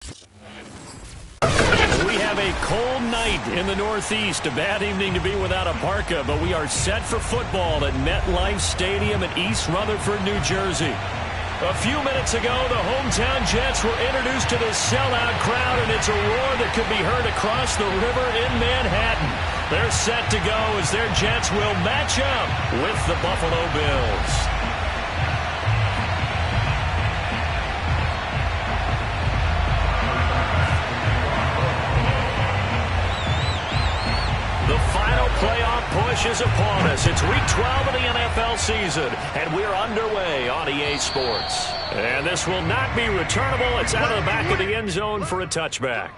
We have a cold night in the Northeast. A bad evening to be without a parka, but we are set for football at MetLife Stadium in East Rutherford, New Jersey. A few minutes ago, the hometown Jets were introduced to this sellout crowd, and it's a roar that could be heard across the river in Manhattan. They're set to go as their Jets will match up with the Buffalo Bills. The final playoff push is upon us. It's week 12 of the NFL season, and we're underway on EA Sports. And this will not be returnable. It's out of the back of the end zone for a touchback.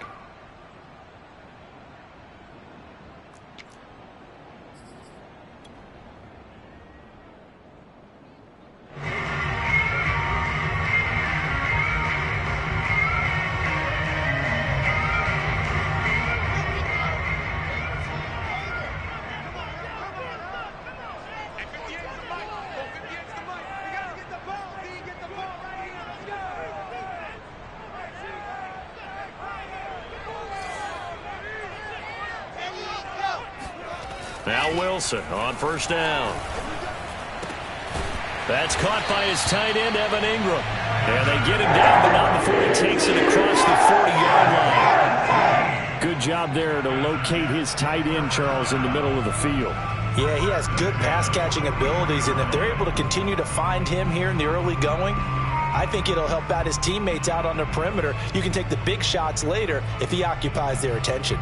Now Wilson on first down. That's caught by his tight end, Evan Ingram. And they get him down, but not before he takes it across the 40-yard line. Good job there to locate his tight end, Charles, in the middle of the field. Yeah, he has good pass-catching abilities, and if they're able to continue to find him here in the early going, I think it'll help out his teammates out on the perimeter. You can take the big shots later if he occupies their attention.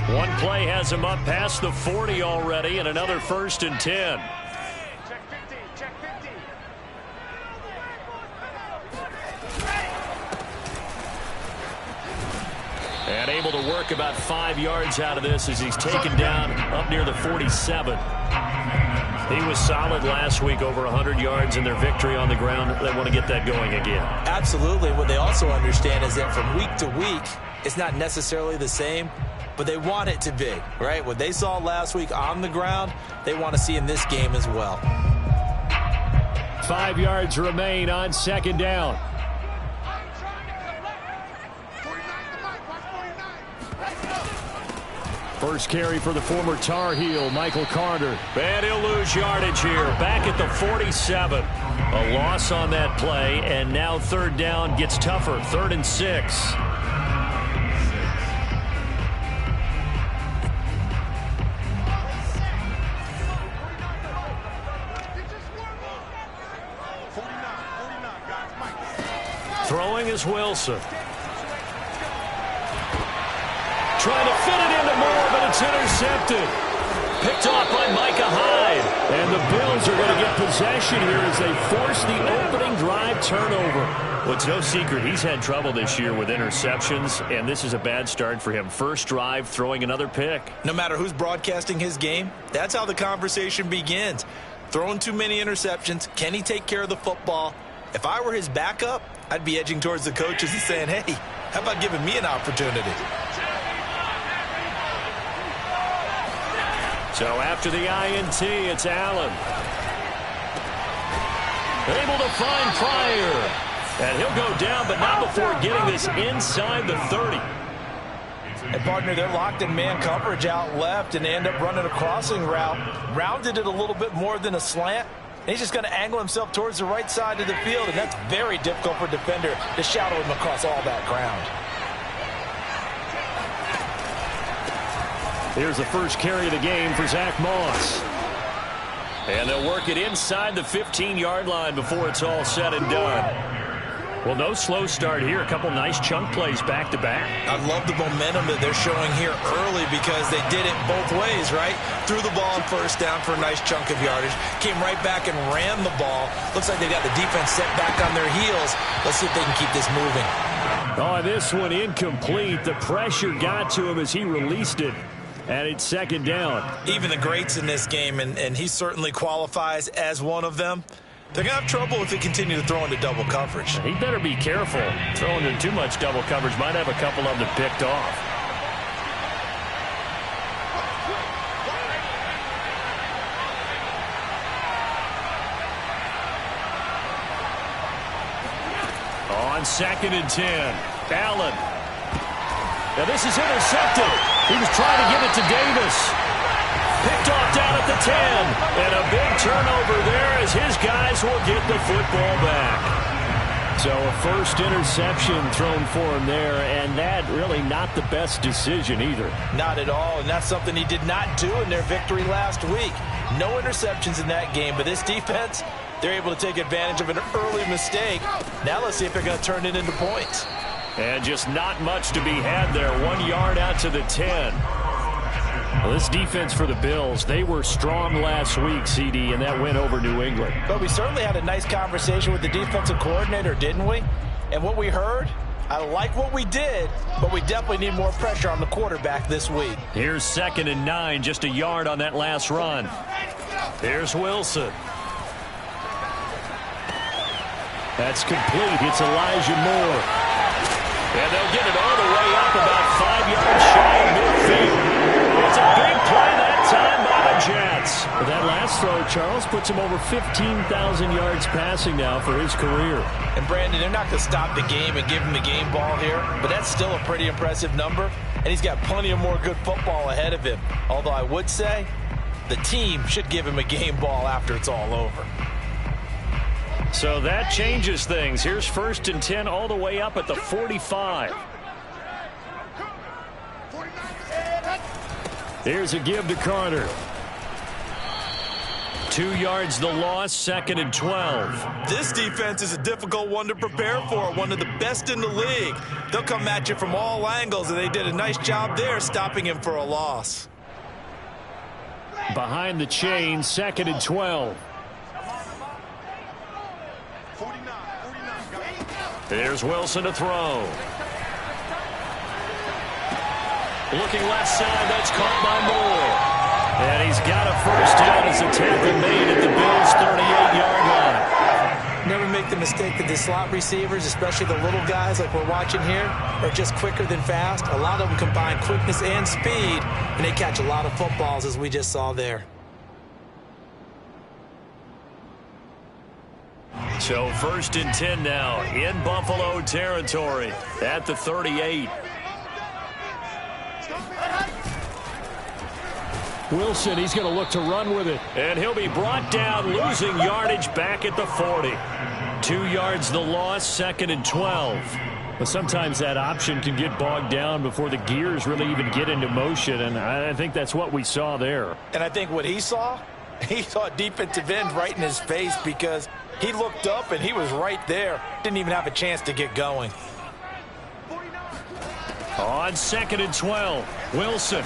One play has him up past the 40 already, and another 1st and 10. Check 50, check 50. And able to work about 5 yards out of this as he's taken down up near the 47. He was solid last week, over 100 yards in their victory on the ground. They want to get that going again. Absolutely. What they also understand is that from week to week, it's not necessarily the same, but they want it to be, right? What they saw last week on the ground, they want to see in this game as well. 5 yards remain on second down. First carry for the former Tar Heel, Michael Carter. And he'll lose yardage here. Back at the 47. A loss on that play, and now third down gets tougher. 3rd and 6. Throwing is Wilson. Trying to fit it into Moore, but it's intercepted. Picked off by Micah Hyde. And the Bills are going to get possession here as they force the opening drive turnover. Well, it's no secret he's had trouble this year with interceptions, and this is a bad start for him. First drive, throwing another pick. No matter who's broadcasting his game, that's how the conversation begins. Throwing too many interceptions. Can he take care of the football? If I were his backup, I'd be edging towards the coaches and saying, hey, how about giving me an opportunity? So after the INT, it's Allen. Able to find Pryor. And he'll go down, but not before getting this inside the 30. And, partner, they're locked in man coverage out left, and they end up running a crossing route. Rounded it a little bit more than a slant. And he's just going to angle himself towards the right side of the field, and that's very difficult for a defender to shadow him across all that ground. Here's the first carry of the game for Zach Moss. And they'll work it inside the 15-yard line before it's all said and done. Well, no slow start here. A couple nice chunk plays back-to-back. I love the momentum that they're showing here early because they did it both ways, right? Threw the ball on first down for a nice chunk of yardage. Came right back and ran the ball. Looks like they got the defense set back on their heels. Let's see if they can keep this moving. Oh, this one incomplete. The pressure got to him as he released it. And it's second down. Even the greats in this game, and he certainly qualifies as one of them, they're going to have trouble if they continue to throw into double coverage. He better be careful. Throwing into too much double coverage might have a couple of them picked off. On 2nd and 10, Allen. Now this is intercepted. He was trying to give it to Davis. Picked off down at the 10. And a big turnover there as his guys will get the football back. So a first interception thrown for him there, and that really not the best decision either. Not at all, and that's something he did not do in their victory last week. No interceptions in that game, but this defense, they're able to take advantage of an early mistake. Now let's see if they're going to turn it into points. And just not much to be had there. 1 yard out to the 10. Well, this defense for the Bills, they were strong last week, CD, and that went over New England. But we certainly had a nice conversation with the defensive coordinator, didn't we? And what we heard, I like what we did, but we definitely need more pressure on the quarterback this week. Here's 2nd and 9, just a yard on that last run. Here's Wilson. That's complete. It's Elijah Moore. And they'll get it all the way up about 5 yards shy of midfield. It's a big play that time by the Jets. But that last throw, Charles, puts him over 15,000 yards passing now for his career. And, Brandon, they're not going to stop the game and give him the game ball here, but that's still a pretty impressive number, and he's got plenty of more good football ahead of him. Although I would say the team should give him a game ball after it's all over. So that changes things. Here's 1st and 10 all the way up at the 45. Here's a give to Carter. 2 yards the loss, 2nd and 12. This defense is a difficult one to prepare for, one of the best in the league. They'll come at you from all angles, and they did a nice job there stopping him for a loss. Behind the chain, 2nd and 12. There's Wilson to throw. Looking left side, that's caught by Moore. And he's got a first down as a tackle made at the Bills' 38-yard line. Never make the mistake that the slot receivers, especially the little guys like we're watching here, are just quicker than fast. A lot of them combine quickness and speed, and they catch a lot of footballs, as we just saw there. So 1st and 10 now in Buffalo territory at the 38. Wilson, he's going to look to run with it. And he'll be brought down, losing yardage back at the 40. 2 yards the loss, 2nd and 12. But sometimes that option can get bogged down before the gears really even get into motion, and I think that's what we saw there. And I think what he saw a defensive end right in his face because he looked up and he was right there. Didn't even have a chance to get going. On 2nd and 12, Wilson.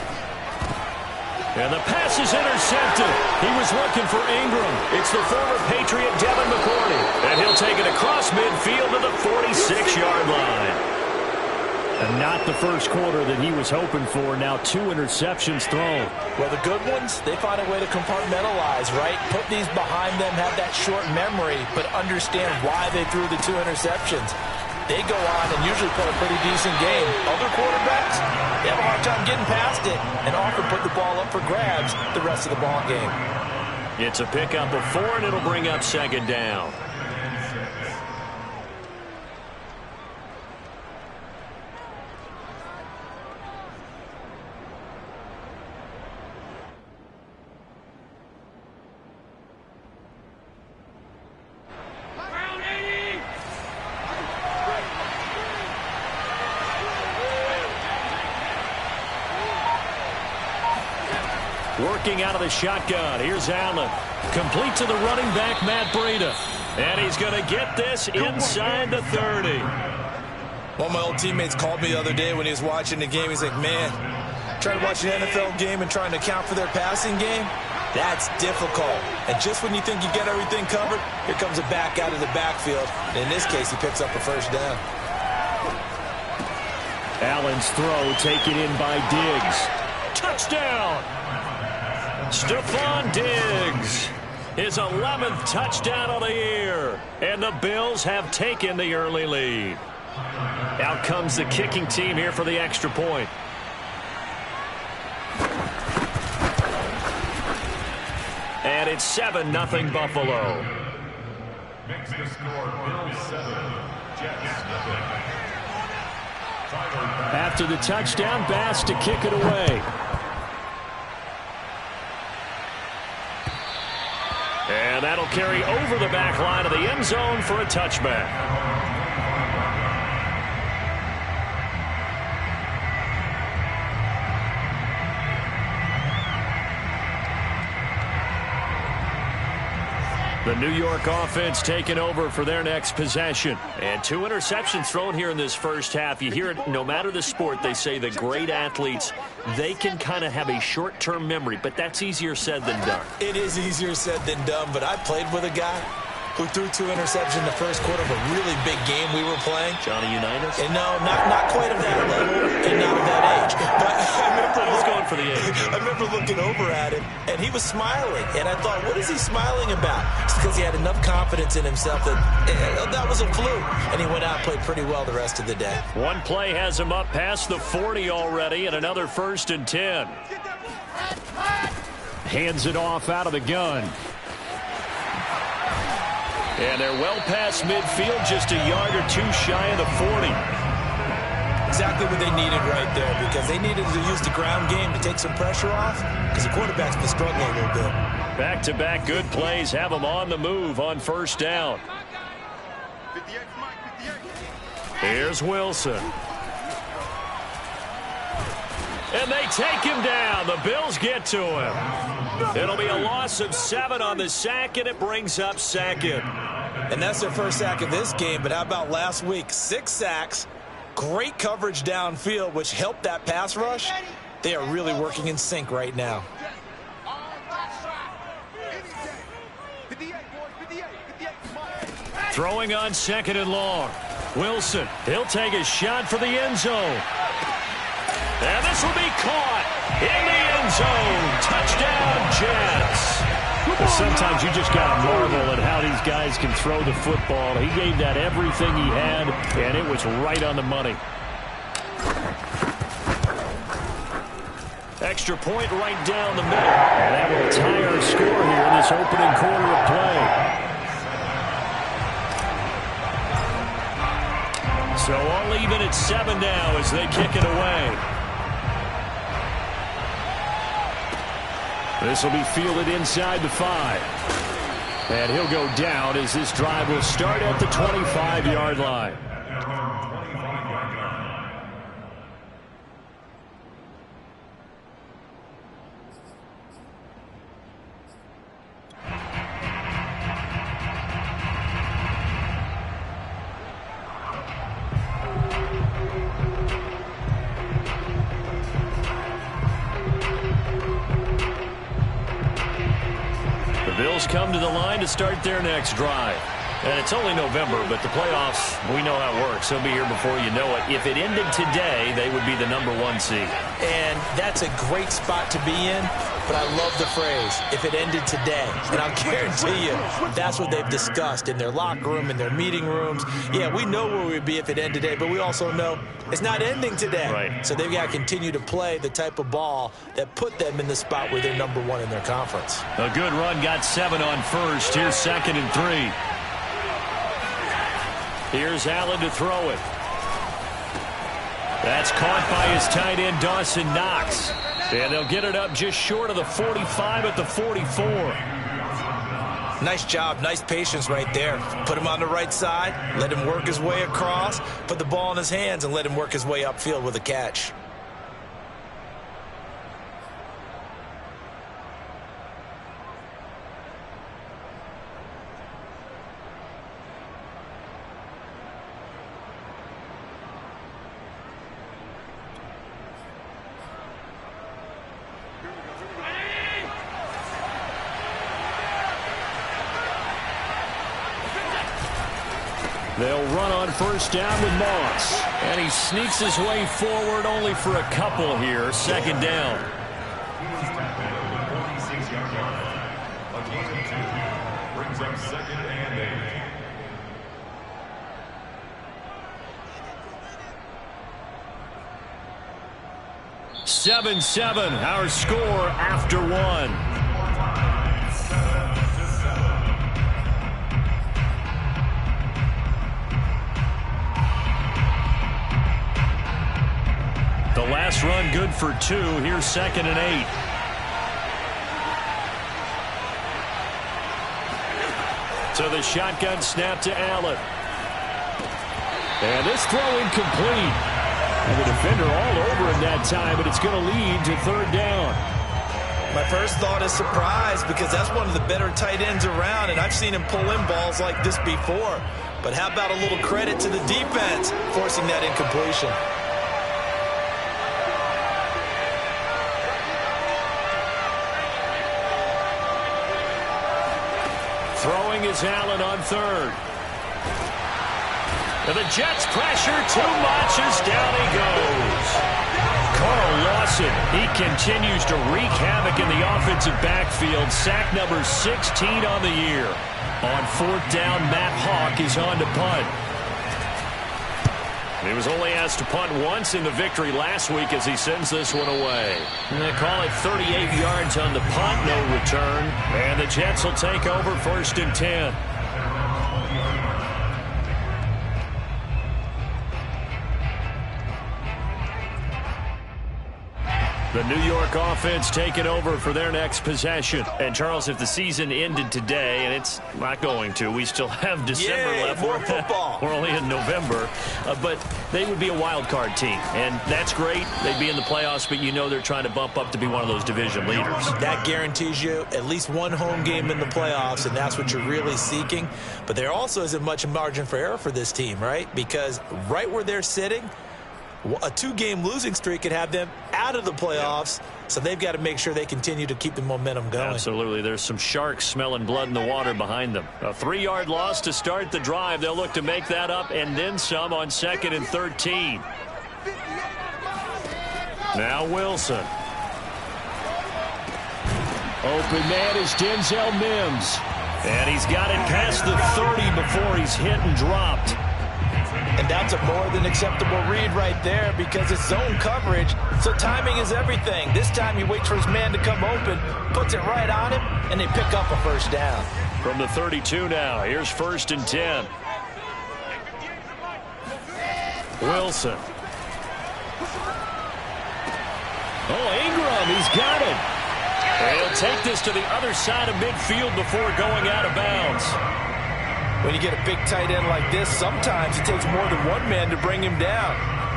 And the pass is intercepted. He was looking for Ingram. It's the former Patriot Devin McCourty. And he'll take it across midfield to the 46-yard line. And not the first quarter that he was hoping for. Now 2 interceptions thrown. Well, the good ones, they find a way to compartmentalize, right? Put these behind them, have that short memory, but understand why they threw the 2 interceptions. They go on and usually play a pretty decent game. Other quarterbacks, they have a hard time getting past it and often put the ball up for grabs the rest of the ball game. It's a pickup of 4, and it'll bring up 2nd down. Working out of the shotgun. Here's Allen. Complete to the running back, Matt Breida. And he's going to get this inside the 30. One of my old teammates called me the other day when he was watching the game. He's like, man, trying to watch an NFL game and trying to account for their passing game, that's difficult. And just when you think you get everything covered, here comes a back out of the backfield. And in this case, he picks up a first down. Allen's throw taken in by Diggs. Touchdown! Stephon Diggs, his 11th touchdown of the year, and the Bills have taken the early lead. Out comes the kicking team here for the extra point. And it's 7-0 Buffalo. Makes the score Bills 7, After the touchdown, Bass to kick it away. And that'll carry over the back line of the end zone for a touchback. The New York offense taking over for their next possession. And 2 interceptions thrown here in this first half. You hear it, no matter the sport, they say the great athletes, they can kind of have a short-term memory, but that's easier said than done. It is easier said than done, but I played with a guy who threw 2 interceptions in the first quarter of a really big game we were playing. Johnny Unitas? And no, not quite of that level and not of that age. But I was going for the age. I remember looking over at him, and he was smiling. And I thought, what is he smiling about? It's because he had enough confidence in himself that that was a fluke. And he went out and played pretty well the rest of the day. One play has him up past the 40 already, and another 1st and 10. Hands it off out of the gun. And they're well past midfield, just a yard or 2 shy of the 40. Exactly what they needed right there, because they needed to use the ground game to take some pressure off, because the quarterback's been struggling a little bit. Back-to-back good plays have them on the move on 1st down. Here's Wilson. And they take him down. The Bills get to him. It'll be a loss of 7 on the sack, and it brings up 2nd. And that's their first sack of this game, but how about last week? 6 sacks, great coverage downfield, which helped that pass rush. They are really working in sync right now. Throwing on 2nd and long. Wilson, he'll take a shot for the end zone. And this will be caught in the end zone. Touchdown, Jets. Sometimes you just got to marvel at how these guys can throw the football. He gave that everything he had, and it was right on the money. Extra point right down the middle. And that will tie our score here in this opening quarter of play. So all even at 7 now as they kick it away. This will be fielded inside the 5. And he'll go down as this drive will start at the 25-yard line. Come to the line to start their next drive. And it's only November, but the playoffs, we know how it works. They'll be here before you know it. If it ended today, they would be the #1 seed. And that's a great spot to be in, but I love the phrase, if it ended today. And I'll guarantee you, that's what they've discussed in their locker room, in their meeting rooms. Yeah, we know where we'd be if it ended today, but we also know it's not ending today. Right. So they've got to continue to play the type of ball that put them in the spot where they're #1 in their conference. A good run, got 7 on 1st. Here's 2nd and 3. Here's Allen to throw it. That's caught by his tight end, Dawson Knox. And they'll get it up just short of the 45 at the 44. Nice job, nice patience right there. Put him on the right side, let him work his way across, put the ball in his hands, and let him work his way upfield with a catch. They'll run on 1st down with Moss. And he sneaks his way forward only for a couple here. 2nd down. Brings up 2nd and 8. Seven, our score after 1. this run good for 2. Here's 2nd and 8. So the shotgun snap to Allen. And this throw incomplete. And the defender all over him that time, but it's going to lead to 3rd down. My first thought is surprise, because that's one of the better tight ends around, and I've seen him pull in balls like this before. But how about a little credit to the defense forcing that incompletion? Throwing is Allen on 3rd. And the Jets pressure too much as down he goes. Carl Lawson, he continues to wreak havoc in the offensive backfield. Sack number 16 on the year. On 4th down, Matt Hawk is on to punt. He was only asked to punt once in the victory last week as he sends this one away. And they call it 38 yards on the punt, no return. And the Jets will take over 1st and 10. The New York offense taking over for their next possession. And, Charles, if the season ended today, and it's not going to, we still have December left. More football. We're only in November. But they would be a wild card team. And that's great. They'd be in the playoffs, but you know they're trying to bump up to be one of those division leaders. That guarantees you at least one home game in the playoffs, and that's what you're really seeking. But there also isn't much margin for error for this team, right? Because right where they're sitting, a 2-game losing streak could have them out of the playoffs, so they've got to make sure they continue to keep the momentum going. Absolutely. There's some sharks smelling blood in the water behind them. A 3-yard loss to start the drive. They'll look to make that up and then some on 2nd and 13. Now Wilson. Open man is Denzel Mims. And he's got it past the 30 before he's hit and dropped. And that's a more than acceptable read right there, because it's zone coverage, so timing is everything. This time he waits for his man to come open, puts it right on him, and they pick up a 1st down. From the 32 now, here's 1st and 10. Wilson. Oh, Ingram, he's got it. And he'll take this to the other side of midfield before going out of bounds. When you get a big tight end like this, sometimes it takes more than one man to bring him down.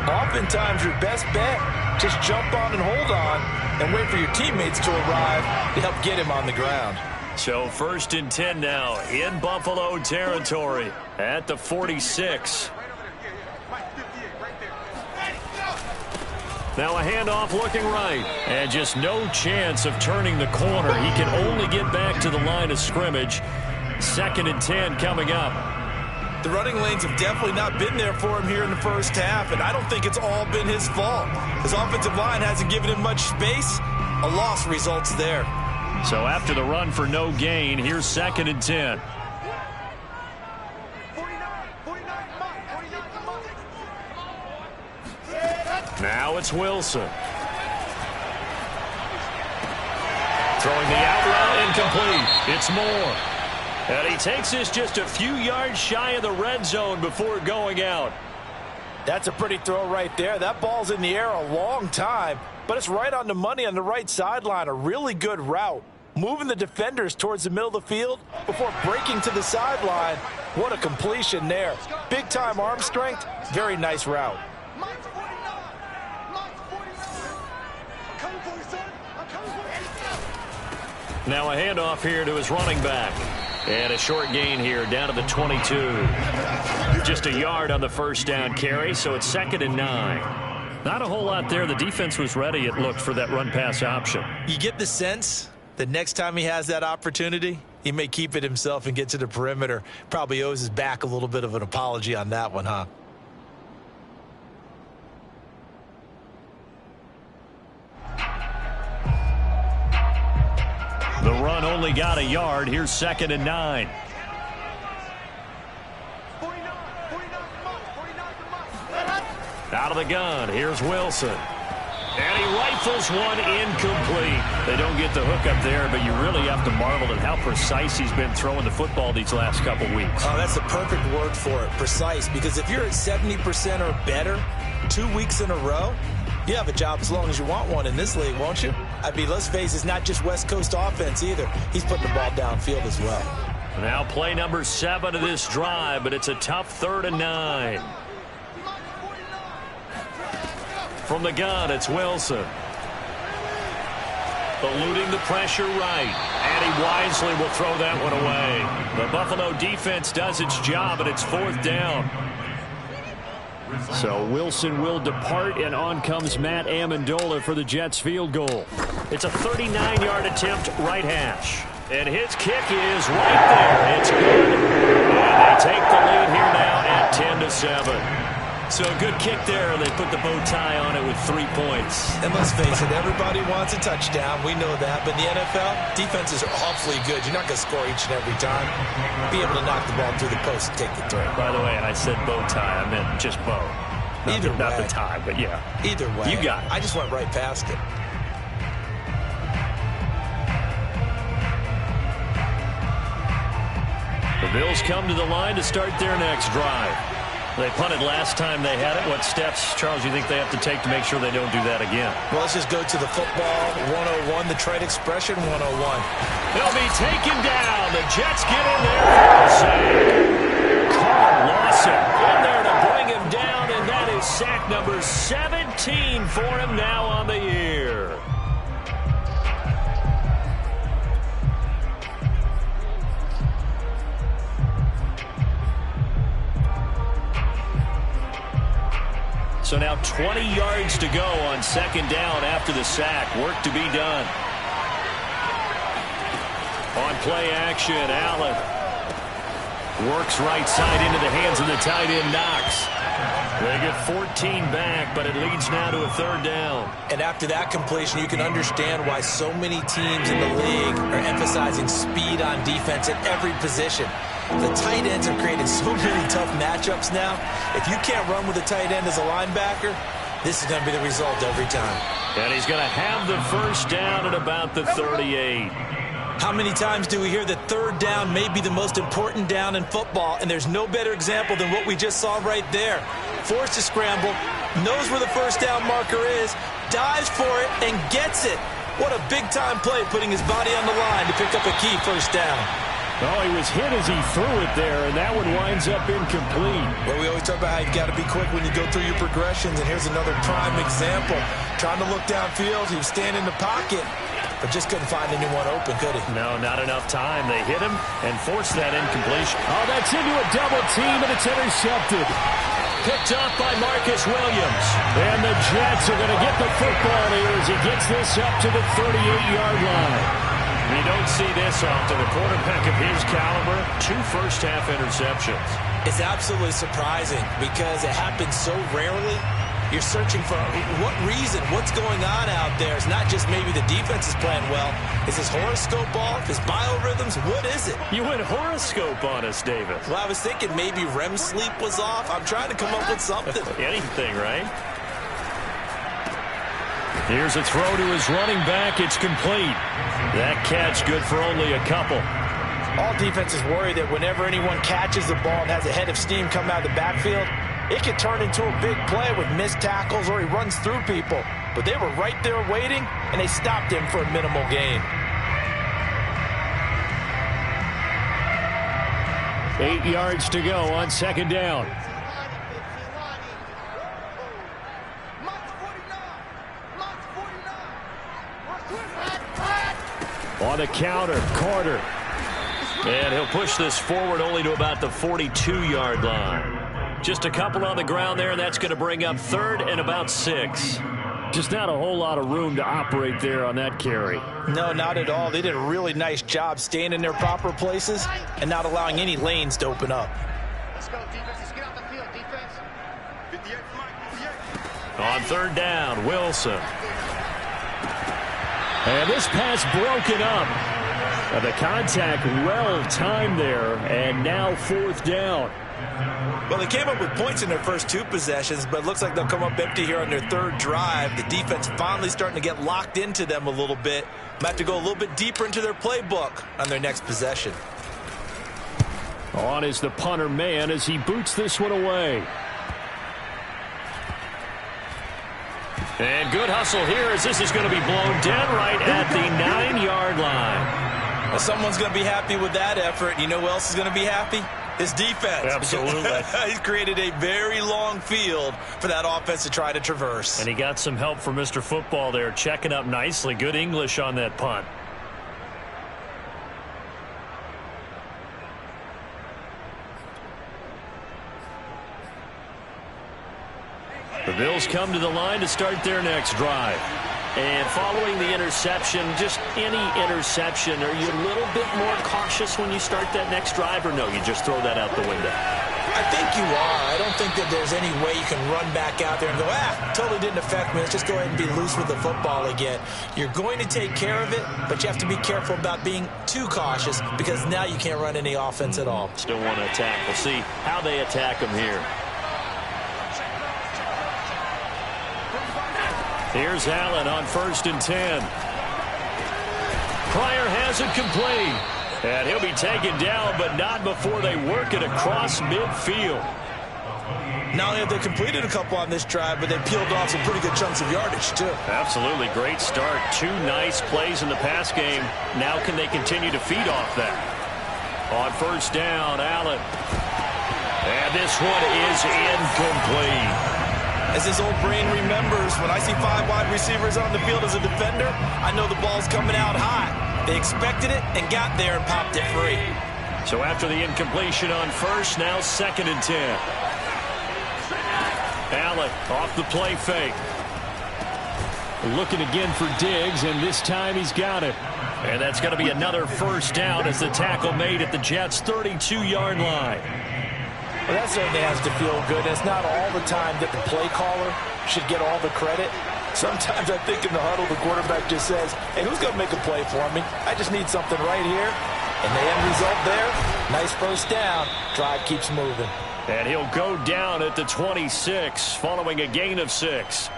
Oftentimes, your best bet, just jump on and hold on and wait for your teammates to arrive to help get him on the ground. So 1st and 10 now in Buffalo territory at the 46. Now a handoff looking right. And just no chance of turning the corner. He can only get back to the line of scrimmage. 2nd and 10 coming up. The running lanes have definitely not been there for him here in the first half, and I don't think it's all been his fault. His offensive line hasn't given him much space. A loss results there. So after the run for no gain, here's 2nd and 10. Now it's Wilson. Throwing the out route incomplete. It's Moore. And he takes this just a few yards shy of the red zone before going out. That's a pretty throw right there. That ball's in the air a long time, but it's right on the money on the right sideline. A really good route. Moving the defenders towards the middle of the field before breaking to the sideline. What a completion there. Big-time arm strength. Very nice route. Now a handoff here to his running back. And a short gain here down to the 22. Just a yard on the 1st down carry, so it's 2nd and 9. Not a whole lot there. The defense was ready, it looked, for that run-pass option. You get the sense that next time he has that opportunity, he may keep it himself and get to the perimeter. Probably owes his back a little bit of an apology on that one, huh? The run only got a yard. Here's 2nd and 9. Out of the gun. Here's Wilson. And he rifles one incomplete. They don't get the hook up there, but you really have to marvel at how precise he's been throwing the football these last couple weeks. Oh, that's the perfect word for it, precise. Because if you're at 70% or better 2 weeks in a row, You have a job as long as you want one in this league, won't you? I mean, let's face it, it's not just West Coast offense either. He's putting the ball downfield as well. Now play number 7 of this drive, but it's a tough 3rd and 9. From the gun, it's Wilson. Eluding the pressure right. And he wisely will throw that one away. The Buffalo defense does its job, and it's 4th down. So Wilson will depart, and on comes Matt Amendola for the Jets field goal. It's a 39-yard attempt, right hash. And his kick is right there. It's good. And they take the lead here now at 10-7. So a good kick there, and they put the bow tie on it with 3 points. And let's face it, everybody wants a touchdown. We know that. But in the NFL, defenses are awfully good. You're not going to score each and every time. Be able to knock the ball through the post and take the throw. By the way, I said bow tie. I meant just bow. Not the tie, but yeah. Either way. You got it. I just went right past it. The Bills come to the line to start their next drive. They punted last time they had it. What steps, Charles, you think they have to take to make sure they don't do that again? Well, let's just go to the football 101, the trade expression 101. They'll be taken down. The Jets get in there for a sack. Carl Lawson in there to bring him down, and that is sack number 17 for him now on the year. So now 20 yards to go on 2nd down after the sack. Work to be done. On play action, Allen works right side into the hands of the tight end, Knox. They get 14 back, but it leads now to a 3rd down. And after that completion, you can understand why so many teams in the league are emphasizing speed on defense at every position. The tight ends have created so many tough matchups now. If you can't run with a tight end as a linebacker, this is going to be the result every time. And he's going to have the 1st down at about the 38. How many times do we hear that 3rd down may be the most important down in football, and there's no better example than what we just saw right there. Forced to scramble, knows where the 1st down marker is, dives for it, and gets it. What a big-time play, putting his body on the line to pick up a key 1st down. Oh, he was hit as he threw it there, and that one winds up incomplete. Well, we always talk about how you've got to be quick when you go through your progressions, and here's another prime example. Trying to look downfield, he was standing in the pocket, but just couldn't find anyone open, could he? No, not enough time. They hit him and forced that incompletion. Oh, that's into a double team, and it's intercepted. Picked up by Marcus Williams. And the Jets are going to get the football here as he gets this up to the 38-yard line. You don't see this often. A quarterback of his caliber, 2 first-half interceptions. It's absolutely surprising because it happens so rarely. You're searching for what reason, what's going on out there. It's not just maybe the defense is playing well. Is his horoscope off? His biorhythms? What is it? You went horoscope on us, David. Well, I was thinking maybe REM sleep was off. I'm trying to come up with something. Anything, right? Here's a throw to his running back. It's complete. That catch good for only a couple. All defenses worry that whenever anyone catches the ball and has a head of steam come out of the backfield, it can turn into a big play with missed tackles or he runs through people. But they were right there waiting, and they stopped him for a minimal gain. 8 yards to go on 2nd down. On the counter, Carter. And he'll push this forward only to about the 42-yard line. Just a couple on the ground there, and that's going to bring up 3rd and about 6. Just not a whole lot of room to operate there on that carry. No, not at all. They did a really nice job staying in their proper places and not allowing any lanes to open up. Let's go, defense. Let's get out the field, defense. 58, Mike, 58. On 3rd down, Wilson. And this pass broken up. The contact well-timed there, and now 4th down. Well, they came up with points in their first 2 possessions, but it looks like they'll come up empty here on their 3rd drive. The defense finally starting to get locked into them a little bit. Might have to go a little bit deeper into their playbook on their next possession. On is the punter man as he boots this one away. And good hustle here as this is going to be blown dead right at the 9-yard line. Well, someone's going to be happy with that effort. You know who else is going to be happy? His defense. Absolutely. He's created a very long field for that offense to try to traverse. And he got some help from Mr. Football there, checking up nicely. Good English on that punt. The Bills come to the line to start their next drive. And following the interception, just any interception, are you a little bit more cautious when you start that next drive, or no, you just throw that out the window? I think you are. I don't think that there's any way you can run back out there and go, totally didn't affect me. Let's just go ahead and be loose with the football again. You're going to take care of it, but you have to be careful about being too cautious because now you can't run any offense at all. Still want to attack. We'll see how they attack them here. Here's Allen on 1st and 10. Pryor has it complete. And he'll be taken down, but not before they work it across midfield. Not only have they completed a couple on this drive, but they peeled off some pretty good chunks of yardage, too. Absolutely. Great start. 2 nice plays in the pass game. Now can they continue to feed off that? On 1st down, Allen. And this one is incomplete. As his old brain remembers, when I see 5 wide receivers on the field as a defender, I know the ball's coming out hot. They expected it and got there and popped it free. So after the incompletion on 1st, now 2nd and 10. Allen off the play fake. Looking again for Diggs, and this time he's got it. And that's going to be another 1st down as the tackle made at the Jets' 32-yard line. Well, that certainly has to feel good. It's not all the time that the play caller should get all the credit. Sometimes I think in the huddle, the quarterback just says, hey, who's going to make a play for me? I just need something right here. And the end result there, nice 1st down. Drive keeps moving. And he'll go down at the 26 following a gain of 6.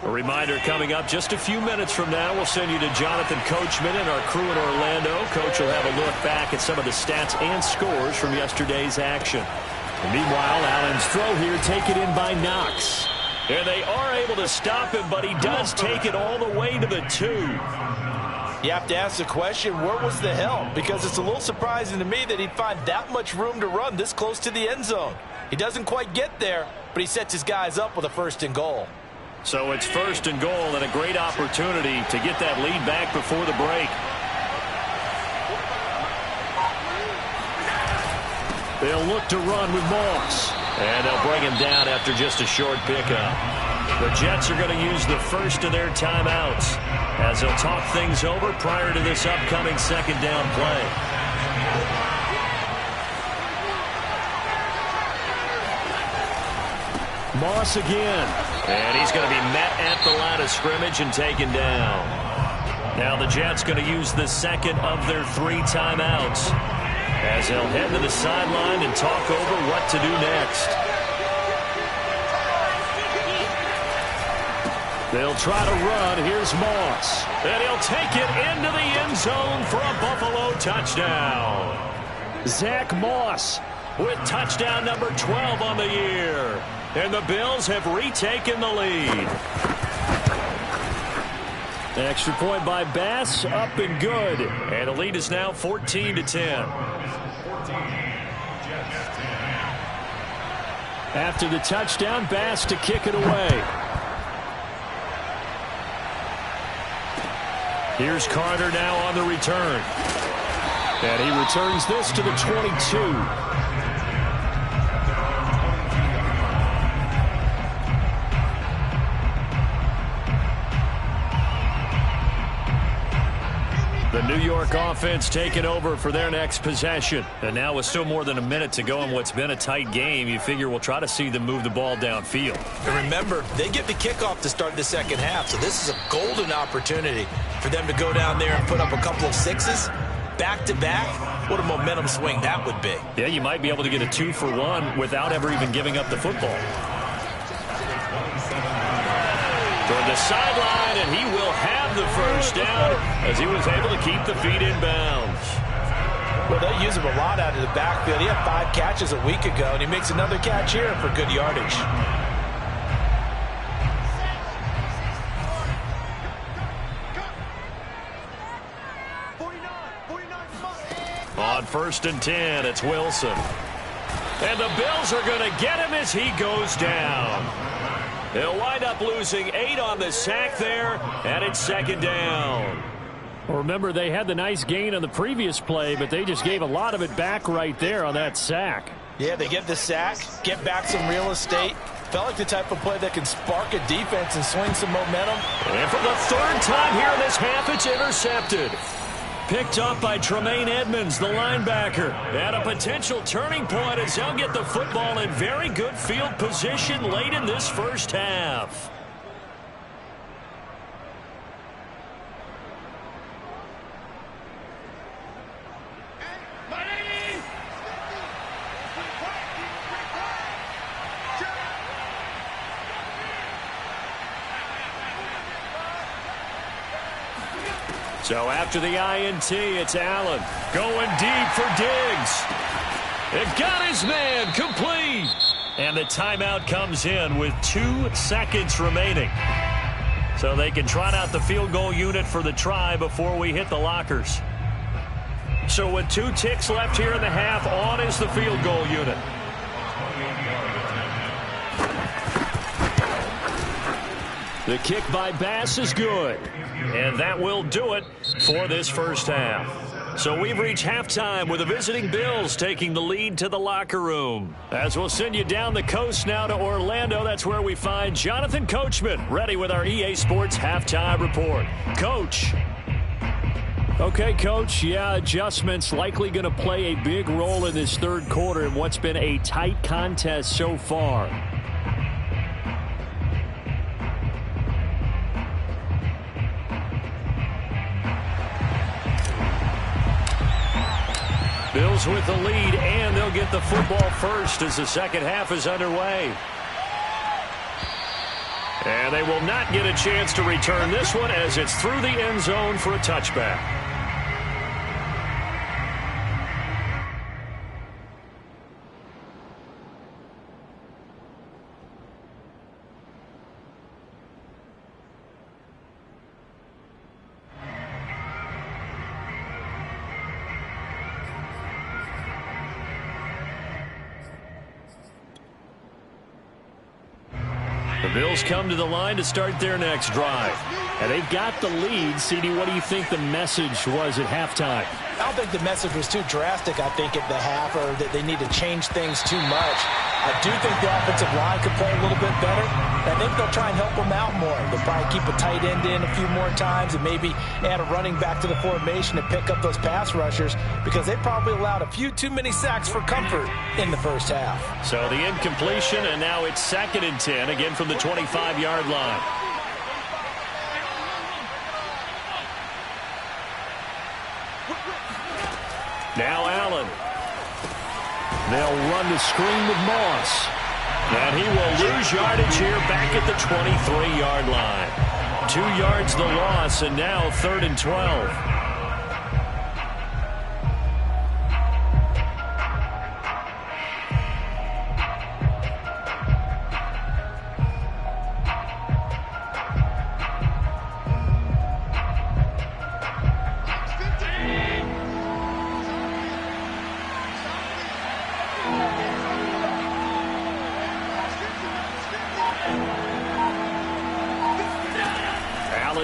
A reminder coming up just a few minutes from now, we'll send you to Jonathan Coachman and our crew in Orlando. Coach will have a look back at some of the stats and scores from yesterday's action. And meanwhile, Allen's throw here taken in by Knox. And they are able to stop him, but he does take it all the way to the 2. You have to ask the question, where was the help? Because it's a little surprising to me that he'd find that much room to run this close to the end zone. He doesn't quite get there, but he sets his guys up with a 1st and goal. So it's 1st and goal and a great opportunity to get that lead back before the break. They'll look to run with Moss. And they'll bring him down after just a short pickup. The Jets are going to use the 1st of their timeouts as they'll talk things over prior to this upcoming 2nd down play. Moss again. And he's going to be met at the line of scrimmage and taken down. Now the Jets going to use the 2nd of their 3 timeouts as they'll head to the sideline and talk over what to do next. They'll try to run. Here's Moss. And he'll take it into the end zone for a Buffalo touchdown. Zach Moss with touchdown number 12 on the year. And the Bills have retaken the lead. An extra point by Bass, up and good. And the lead is now 14-10. After the touchdown, Bass to kick it away. Here's Carter now on the return. And he returns this to the 22. The New York offense taking over for their next possession. And now with still more than a minute to go in what's been a tight game, you figure we'll try to see them move the ball downfield. And remember, they get the kickoff to start the 2nd half, so this is a golden opportunity for them to go down there and put up a couple of 6s back-to-back what a momentum swing that would be. Yeah, you might be able to get a 2-for-1 without ever even giving up the football. Toward the sideline, and he will have the first down as he was able to keep the feet in bounds. Well, they use him a lot out of the backfield. He had 5 catches a week ago, and he makes another catch here for good yardage. On 1st and 10, it's Wilson. And the Bills are going to get him as he goes down. They'll wind up losing 8 on the sack there, and it's 2nd down. Well, remember, they had the nice gain on the previous play, but they just gave a lot of it back right there on that sack. Yeah, they get the sack, get back some real estate. Felt like the type of play that can spark a defense and swing some momentum. And for the 3rd time here in this half, it's intercepted. Picked up by Tremaine Edmonds, the linebacker. At a potential turning point as they'll get the football in very good field position late in this first half. So after the INT, it's Allen going deep for Diggs. It got his man complete. And the timeout comes in with 2 seconds remaining. So they can trot out the field goal unit for the try before we hit the lockers. So with 2 ticks left here in the half, on is the field goal unit. The kick by Bass is good. And that will do it for this first half. So we've reached halftime with the visiting Bills taking the lead to the locker room. As we'll send you down the coast now to Orlando, that's where we find Jonathan Coachman ready with our EA Sports halftime report. Coach. Okay, Coach, yeah, adjustments likely going to play a big role in this 3rd quarter in what's been a tight contest so far. Bills with the lead, and they'll get the football first as the second half is underway. And they will not get a chance to return this one as it's through the end zone for a touchback. The Bills come to the line to start their next drive. And they've got the lead. CD, what do you think the message was at halftime? I don't think the message was too drastic, I think, at the half, or that they need to change things too much. I do think the offensive line could play a little bit better. I think they'll try and help them out more. They'll probably keep a tight end in a few more times and maybe add a running back to the formation to pick up those pass rushers, because they probably allowed a few too many sacks for comfort in the first half. So the incompletion, and now it's 2nd and 10, again from the 25-yard line. Now Allen. They'll run the screen with Moss. And he will lose yardage here back at the 23-yard line. 2 yards the loss, and now 3rd and 12.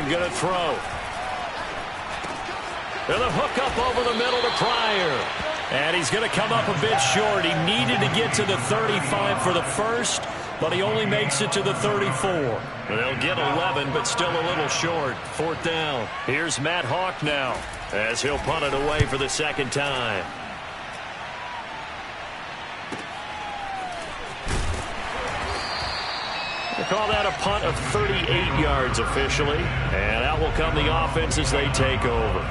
Going to throw. And a hook up over the middle to Pryor. And he's going to come up a bit short. He needed to get to the 35 for the first, but he only makes it to the 34. They'll get 11, but still a little short. 4th down. Here's Matt Hawk now as he'll punt it away for the 2nd time. They call that a punt of 38 yards officially. And out will come the offense as they take over.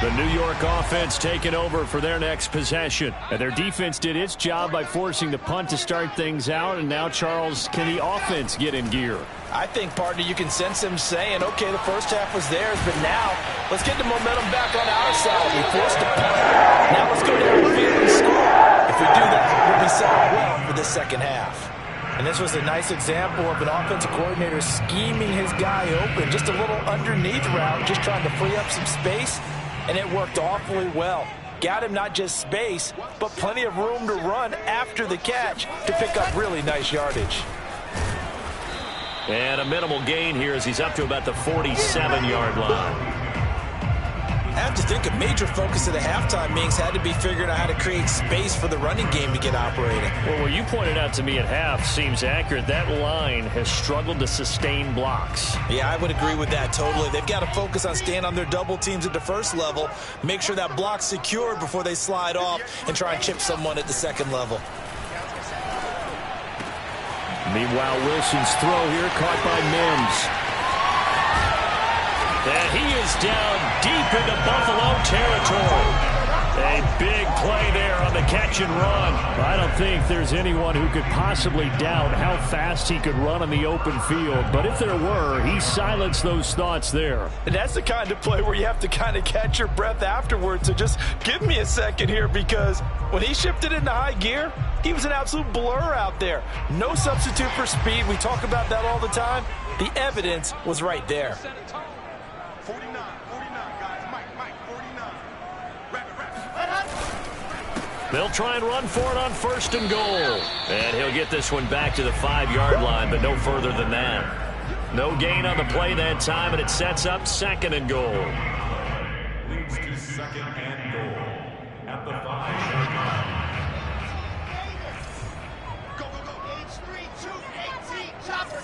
The New York offense taking over for their next possession. And their defense did its job by forcing the punt to start things out. And now, Charles, can the offense get in gear? I think, partner, you can sense them saying, okay, the first half was theirs, but now let's get the momentum back on our side. We forced a punt. Now let's go down the field and score. If we do that, we'll be set up well for this second half. And this was a nice example of an offensive coordinator scheming his guy open. Just a little underneath route, just trying to free up some space, and it worked awfully well. Got him not just space, but plenty of room to run after the catch to pick up really nice yardage. And a minimal gain here as he's up to about the 47-yard line. I have to think a major focus of the halftime meetings had to be figuring out how to create space for the running game to get operating. Well, what you pointed out to me at half seems accurate. That line has struggled to sustain blocks. Yeah, I would agree with that totally. They've got to focus on staying on their double teams at the first level, make sure that block's secured before they slide off and try and chip someone at the second level. Meanwhile, Wilson's throw here caught by Mims. And he is down deep into Buffalo territory. A big play there on the catch and run. I don't think there's anyone who could possibly doubt how fast he could run on the open field. But if there were, he silenced those thoughts there. And that's the kind of play where you have to kind of catch your breath afterwards. So just give me a second here, because when he shifted into high gear, he was an absolute blur out there. No substitute for speed. We talk about that all the time. The evidence was right there. 49, guys. Mike, 49. They'll try and run for it on first and goal. And he'll get this one back to the 5-yard line, but no further than that. No gain on the play that time, and it sets up second and goal. Leads to second and goal at the 5-yard line. Go. H3, 2, 18. Chopper.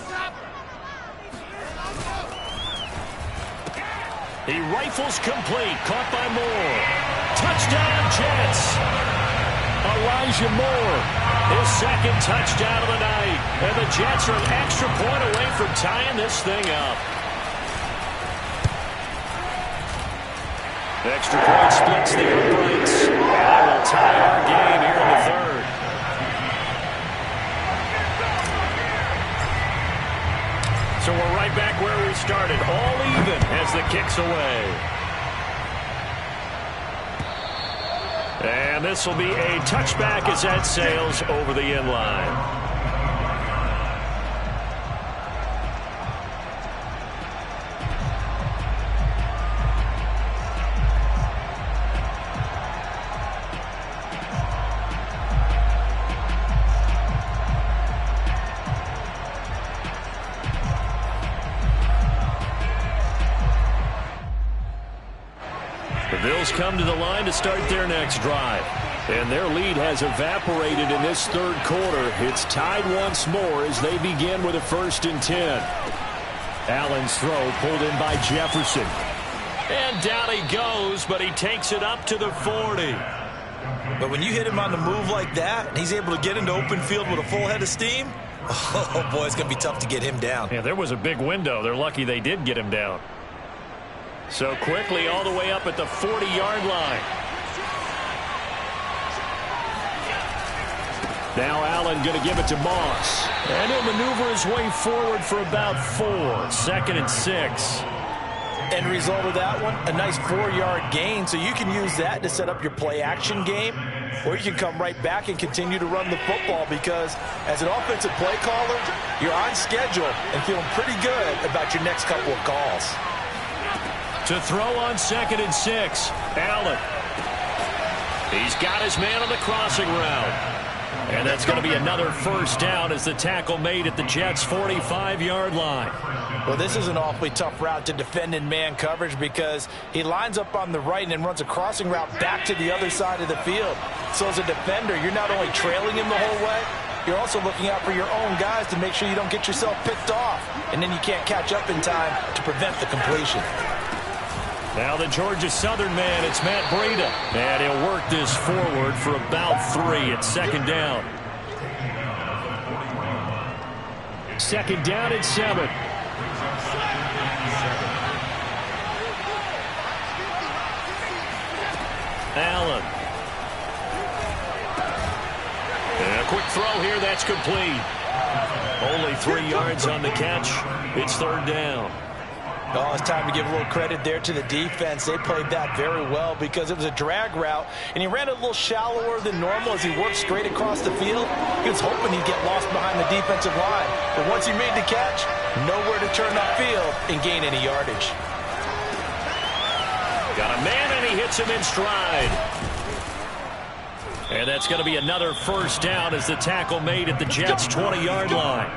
He rifles complete, caught by Moore. Touchdown, Jets. Elijah Moore, his second touchdown of the night. And the Jets are an extra point away from tying this thing up. The extra point splits the uprights. That will tie our game here in the third. So we're right back where we started, all even as the kick's away. And this will be a touchback as that sails over the end line. The Bills come to the line to start their next drive. And their lead has evaporated in this third quarter. It's tied once more as they begin with a 1st and 10. Allen's throw pulled in by Jefferson. And down he goes, but he takes it up to the 40. But when you hit him on the move like that, and he's able to get into open field with a full head of steam, oh boy, it's going to be tough to get him down. Yeah, there was a big window. They're lucky they did get him down. So quickly all the way up at the 40-yard line. Now Allen going to give it to Moss. And he'll maneuver his way forward for about 4. 2nd and 6. End result of that one, a nice 4-yard gain. So you can use that to set up your play-action game, or you can come right back and continue to run the football, because as an offensive play caller, you're on schedule and feeling pretty good about your next couple of calls. To throw on 2nd and 6, Allen. He's got his man on the crossing route. And that's going to be another first down as the tackle made at the Jets' 45-yard line. Well, this is an awfully tough route to defend in man coverage, because he lines up on the right and then runs a crossing route back to the other side of the field. So as a defender, you're not only trailing him the whole way, you're also looking out for your own guys to make sure you don't get yourself picked off. And then you can't catch up in time to prevent the completion. Now the Georgia Southern man, it's Matt Breida. And he'll work this forward for about 3 at 2nd down. 2nd down and 7. Allen. And a quick throw here. That's complete. Only 3 yards on the catch. It's third down. Oh, it's time to give a little credit there to the defense. They played that very well because it was a drag route, and he ran a little shallower than normal as he worked straight across the field. He was hoping he'd get lost behind the defensive line. But once he made the catch, nowhere to turn upfield and gain any yardage. Got a man, and he hits him in stride. And that's going to be another first down as the tackle made at the Jets' 20-yard line.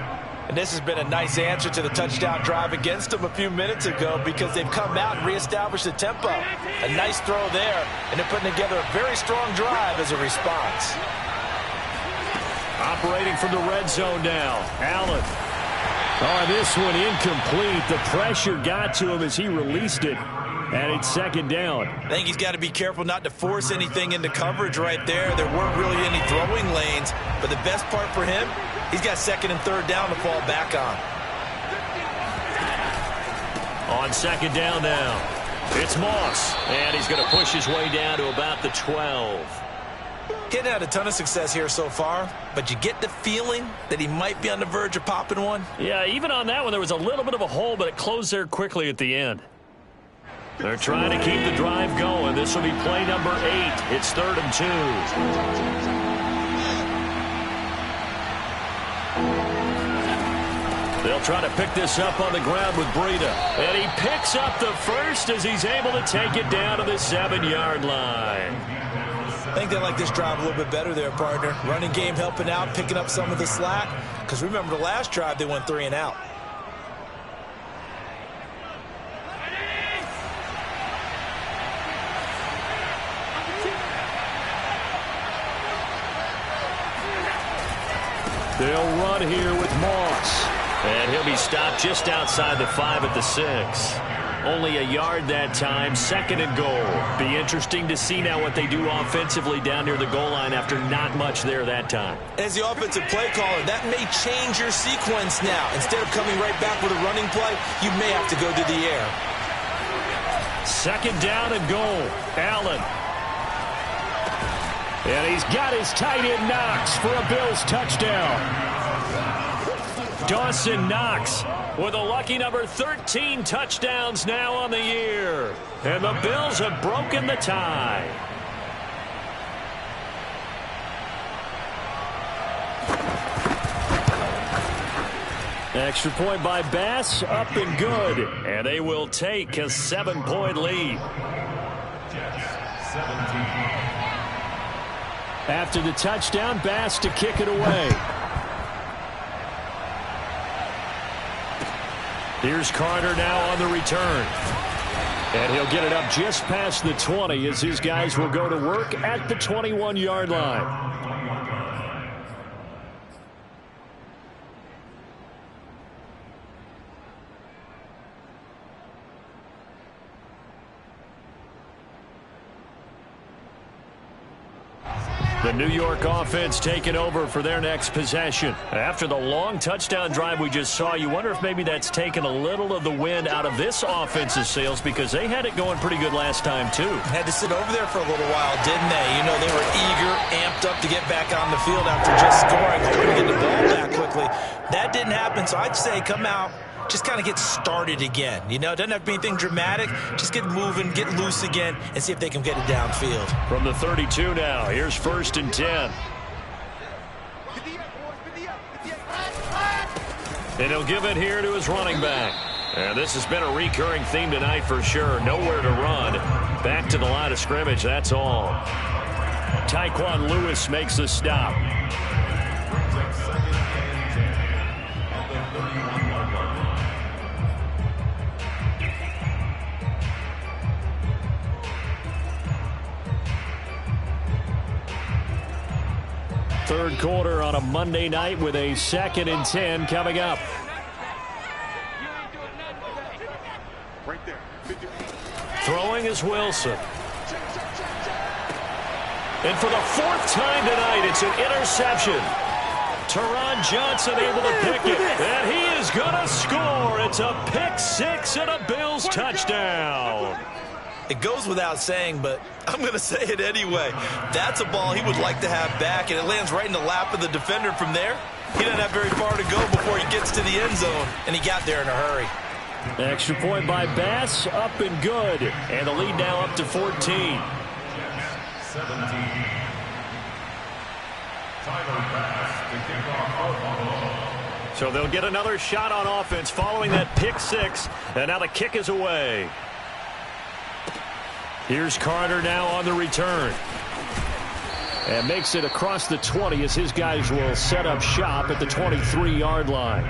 And this has been a nice answer to the touchdown drive against them a few minutes ago because they've come out and reestablished the tempo. A nice throw there, and they're putting together a very strong drive as a response. Operating from the red zone now. Allen. Oh, this one incomplete. The pressure got to him as he released it. And it's second down. I think he's got to be careful not to force anything into coverage right there. There weren't really any throwing lanes. But the best part for him, he's got second and third down to fall back on. On second down now, it's Moss. And he's going to push his way down to about the 12. Getting had a ton of success here so far, but you get the feeling that he might be on the verge of popping one. Yeah, even on that one, there was a little bit of a hole, but it closed there quickly at the end. They're trying to keep the drive going. This will be play number 8. It's 3rd and 2. They'll try to pick this up on the ground with Breida. And he picks up the first as he's able to take it down to the 7-yard line. I think they like this drive a little bit better there, partner. Running game helping out, picking up some of the slack. Because remember the last drive, they went 3 and out. They'll run here with Moss. And he'll be stopped just outside the 5 at the 6. Only a yard that time, 2nd and goal. Be interesting to see now what they do offensively down near the goal line after not much there that time. As the offensive play caller, that may change your sequence now. Instead of coming right back with a running play, you may have to go to the air. 2nd down and goal. Allen. And he's got his tight end Knox for a Bills touchdown. Dawson Knox with a lucky number 13 touchdowns now on the year. And the Bills have broken the tie. Extra point by Bass, up and good. And they will take a 7-point lead. After the touchdown, Bass to kick it away. Here's Carter now on the return. And he'll get it up just past the 20 as his guys will go to work at the 21-yard line. The New York offense taking over for their next possession. After the long touchdown drive we just saw, you wonder if maybe that's taken a little of the wind out of this offense's sails because they had it going pretty good last time, too. Had to sit over there for a little while, didn't they? You know, they were eager, amped up to get back on the field after just scoring, hoping to get the ball back quickly. That didn't happen, so I'd say come out, just kind of get started again. You know, it doesn't have to be anything dramatic. Just get moving, get loose again, and see if they can get it downfield. From the 32 now, here's 1st and 10. And he'll give it here to his running back. And this has been a recurring theme tonight for sure. Nowhere to run. Back to the line of scrimmage, that's all. Tyquan Lewis makes the stop. Third quarter on a Monday night with a 2nd and 10 coming up. Throwing is Wilson. And for the 4th time tonight, it's an interception. Teron Johnson able to pick it. And he is going to score. It's a pick 6 and a Bills touchdown. It goes without saying, but I'm going to say it anyway. That's a ball he would like to have back, and it lands right in the lap of the defender from there. He doesn't have very far to go before he gets to the end zone, and he got there in a hurry. Extra point by Bass, up and good. And the lead now up to 14. 17. Tyler Bass to kick off. So they'll get another shot on offense following that pick six, and now the kick is away. Here's Carter now on the return. And makes it across the 20 as his guys will set up shop at the 23-yard line.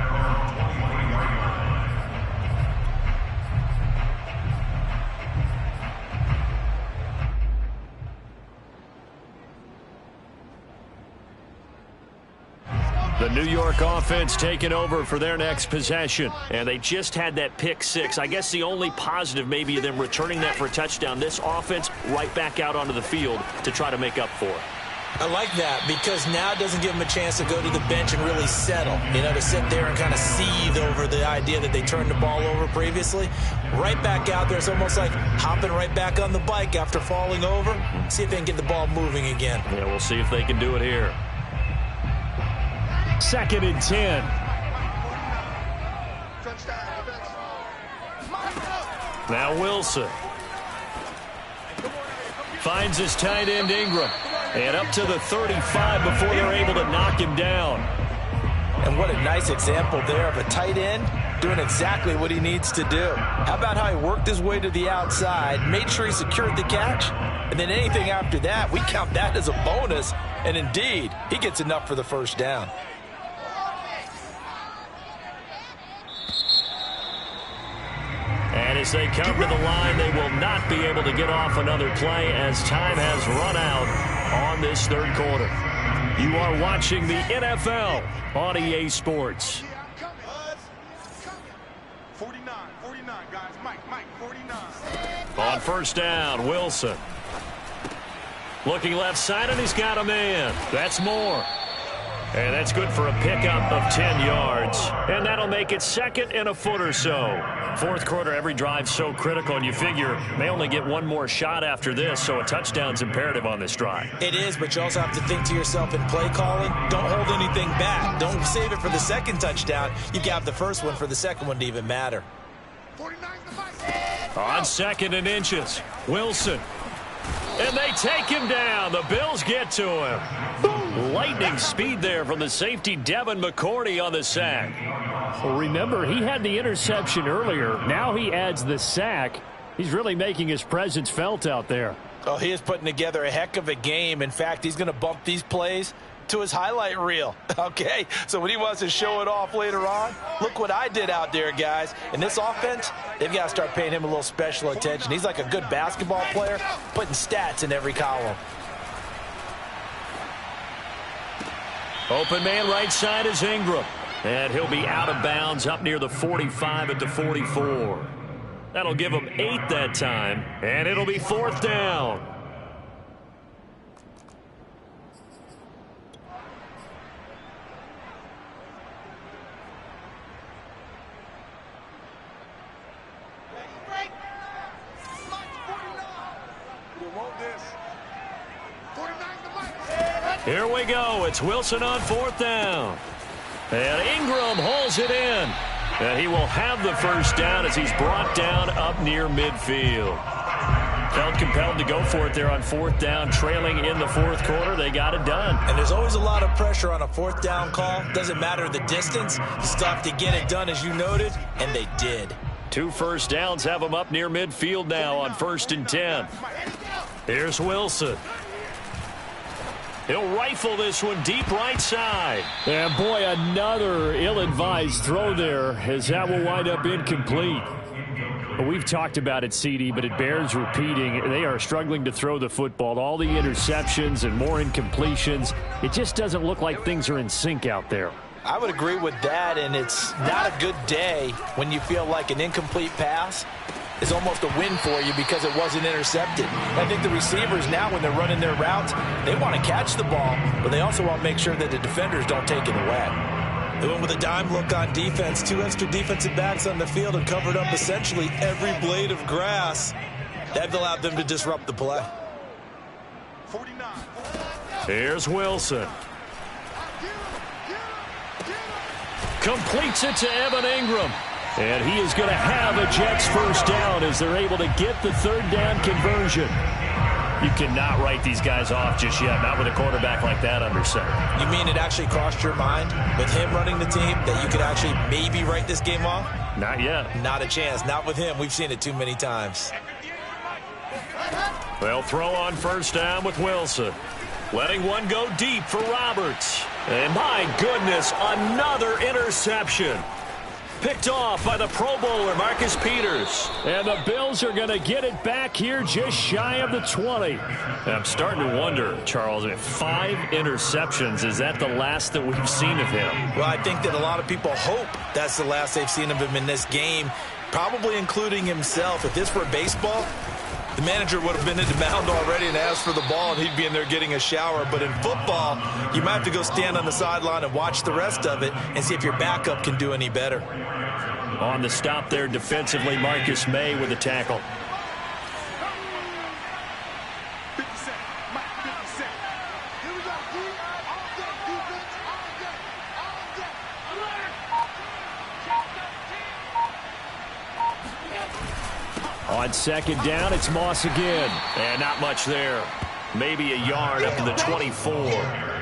The New York offense taking over for their next possession. And they just had that pick six. I guess the only positive maybe of them returning that for a touchdown. This offense right back out onto the field to try to make up for it. I like that because now it doesn't give them a chance to go to the bench and really settle. You know, to sit there and kind of seethe over the idea that they turned the ball over previously. Right back out there. It's almost like hopping right back on the bike after falling over. See if they can get the ball moving again. Yeah, we'll see if they can do it here. 2nd and 10. Now Wilson. Finds his tight end Ingram. And up to the 35 before they're able to knock him down. And what a nice example there of a tight end doing exactly what he needs to do. How about how he worked his way to the outside, made sure he secured the catch, and then anything after that, we count that as a bonus. And indeed, he gets enough for the first down. And as they come to the line, they will not be able to get off another play as time has run out on this third quarter. You are watching the NFL on EA Sports. 49, guys. Mike, 49. On first down, Wilson. Looking left side, and he's got a man. That's Moore. And that's good for a pickup of 10 yards. And that'll make it 2nd and a foot or so. Fourth quarter, every drive's so critical, and you figure may only get one more shot after this, so a touchdown's imperative on this drive. It is, but you also have to think to yourself in play calling, don't hold anything back. Don't save it for the second touchdown. You've got the first one for the second one to even matter. On 2nd and inches, Wilson. And they take him down. The Bills get to him. Lightning speed there from the safety Devin McCourty on the sack. Well, remember, he had the interception earlier. Now he adds the sack. He's really making his presence felt out there. Oh, he is putting together a heck of a game. In fact, he's going to bump these plays to his highlight reel. Okay, so when he wants to show it off later on, look what I did out there, guys. In this offense, they've got to start paying him a little special attention. He's like a good basketball player, putting stats in every column. Open man right side is Ingram. And he'll be out of bounds up near the 45 at the 44. That'll give him 8 that time, and it'll be 4th down. Here we go. It's Wilson on 4th down. And Ingram hauls it in. And he will have the first down as he's brought down up near midfield. Felt compelled to go for it there on 4th down, trailing in the 4th quarter. They got it done. And there's always a lot of pressure on a 4th down call. Doesn't matter the distance. You still have to get it done, as you noted, and they did. 2 first downs have him up near midfield now on 1st and 10. Here's Wilson. He'll rifle this one deep right side. And boy, another ill-advised throw there, as that will wind up incomplete. We've talked about it, CD, but it bears repeating. They are struggling to throw the football. All the interceptions and more incompletions. It just doesn't look like things are in sync out there. I would agree with that, and it's not a good day when you feel like an incomplete pass is almost a win for you because it wasn't intercepted. I think the receivers now, when they're running their routes, they want to catch the ball, but they also want to make sure that the defenders don't take it away. They went with a dime look on defense. 2 extra defensive backs on the field and covered up essentially every blade of grass. That allowed them to disrupt the play. 49. Here's Wilson. Completes it to Evan Ingram. And he is going to have a Jets first down as they're able to get the third down conversion. You cannot write these guys off just yet, not with a quarterback like that under center. You mean it actually crossed your mind with him running the team that you could actually maybe write this game off? Not yet. Not a chance. Not with him. We've seen it too many times. They'll throw on first down with Wilson. Letting one go deep for Roberts. And my goodness, another interception. Picked off by the Pro Bowler, Marcus Peters. And the Bills are going to get it back here just shy of the 20. I'm starting to wonder, Charles, if 5 interceptions, is that the last that we've seen of him? Well, I think that a lot of people hope that's the last they've seen of him in this game, probably including himself. If this were baseball, the manager would have been at the mound already and asked for the ball, and he'd be in there getting a shower. But in football, you might have to go stand on the sideline and watch the rest of it and see if your backup can do any better. On the stop there defensively, Marcus May with a tackle. 50 Mike, 50 Here we go, D. All day, defense. All day. On second down, it's Moss again. And not much there. Maybe a yard up to the 24.